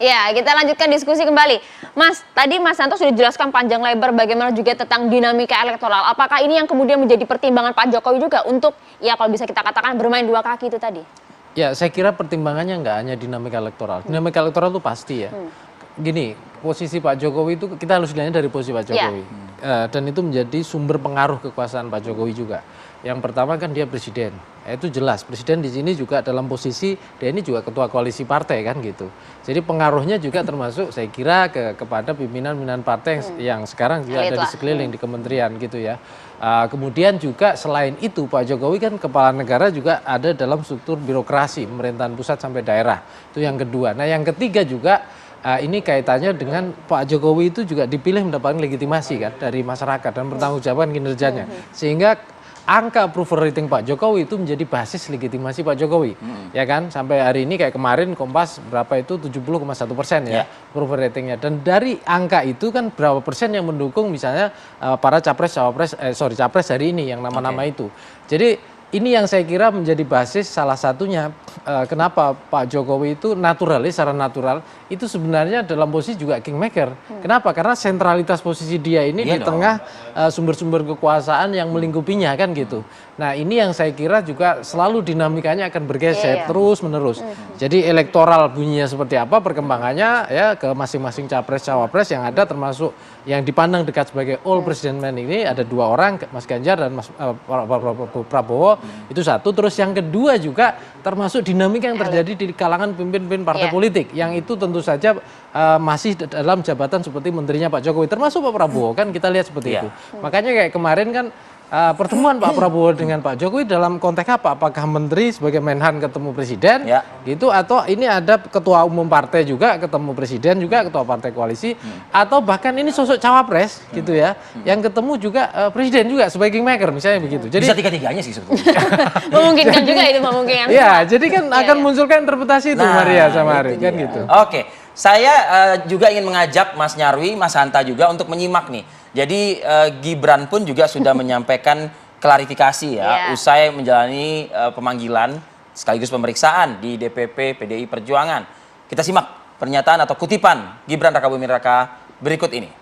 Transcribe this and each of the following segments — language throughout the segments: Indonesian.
Ya, kita lanjutkan diskusi kembali. Mas, tadi Mas Santo sudah jelaskan panjang lebar bagaimana juga tentang dinamika elektoral. Apakah ini yang kemudian menjadi pertimbangan Pak Jokowi juga untuk, ya kalau bisa kita katakan bermain dua kaki itu tadi? Ya, saya kira pertimbangannya nggak hanya dinamika elektoral. Dinamika elektoral itu pasti ya. Gini, posisi Pak Jokowi itu kita harus lihatnya dari posisi Pak Jokowi. Dan itu menjadi sumber pengaruh kekuasaan Pak Jokowi juga. Yang pertama kan dia presiden. Itu jelas, presiden di sini juga dalam posisi, dia ini juga ketua koalisi partai kan gitu. Jadi pengaruhnya juga termasuk saya kira kepada pimpinan-pimpinan partai yang sekarang juga ada di sekeliling di kementerian gitu ya. Kemudian juga selain itu Pak Jokowi kan kepala negara juga ada dalam struktur birokrasi pemerintahan pusat sampai daerah. Itu yang kedua. Nah yang ketiga juga ini kaitannya dengan Pak Jokowi itu juga dipilih mendapatkan legitimasi kan dari masyarakat dan bertanggungjawabkan kinerjanya. Sehingga angka approval rating Pak Jokowi itu menjadi basis legitimasi Pak Jokowi. Ya kan, sampai hari ini kayak kemarin Kompas berapa itu 70,1% ya approval ratingnya. Dan dari angka itu kan berapa persen yang mendukung misalnya para capres hari ini yang nama-nama itu. Jadi ini yang saya kira menjadi basis salah satunya kenapa Pak Jokowi itu naturalis, secara natural itu sebenarnya dalam posisi juga kingmaker. Kenapa? Karena sentralitas posisi dia ini di tengah sumber-sumber kekuasaan yang melingkupinya kan gitu. Nah ini yang saya kira juga selalu dinamikanya akan bergeser terus menerus. Jadi elektoral bunyinya seperti apa perkembangannya ya ke masing-masing capres cawapres yang ada termasuk yang dipandang dekat sebagai all president man ini ada dua orang Mas Ganjar dan Mas Prabowo. Itu satu, terus yang kedua juga termasuk dinamika yang terjadi di kalangan pemimpin partai politik yang itu tentu saja masih dalam jabatan seperti menterinya Pak Jokowi termasuk Pak Prabowo kan kita lihat seperti itu. Makanya kayak kemarin kan pertemuan Pak Prabowo dengan Pak Jokowi dalam konteks apa? Apakah menteri sebagai Menhan ketemu presiden gitu atau ini ada ketua umum partai juga ketemu presiden juga ketua partai koalisi atau bahkan ini sosok cawapres gitu ya yang ketemu juga presiden juga sebagai kingmaker misalnya begitu. Jadi bisa tiga-tiganya sih sebetulnya. Memungkinkan juga itu memungkinkan. Ya, jadi kan akan munculkan interpretasi itu Maria sama Ari kan gitu. Oke, saya juga ingin mengajak Mas Nyarwi, Mas Hanta juga untuk menyimak nih. Jadi Gibran pun juga sudah menyampaikan klarifikasi ya, usai menjalani pemanggilan sekaligus pemeriksaan di DPP PDI Perjuangan. Kita simak pernyataan atau kutipan Gibran Rakabuming Raka berikut ini.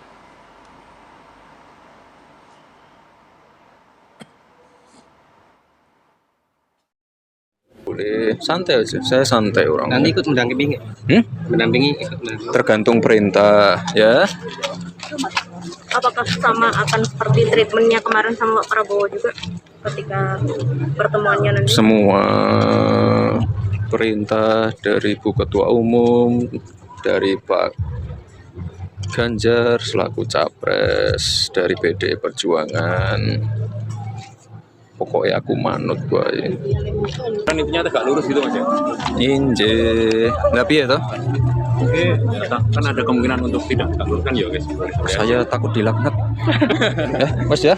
Boleh santai aja, saya santai orang. Nanti ikut mendampingi, mendampingi tergantung perintah ya. Apakah sama akan seperti treatmentnya kemarin sama Pak Prabowo juga ketika pertemuannya nanti? Semua perintah dari Bu Ketua Umum, dari Pak Ganjar selaku capres dari PDI Perjuangan, pokoknya aku manut bae. kan intinya tegak lurus gitu Mas ya. Inje, nggak piye toh? Oke, kan ada kemungkinan untuk tidak tegak lurus kan ya guys. Saya takut dilaknat. Mas ya,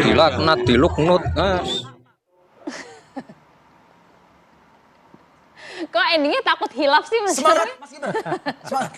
dilaknat, diluknut. Kok endingnya takut hilaf sih Mas? Semangat, Mas Gibran. Semangat.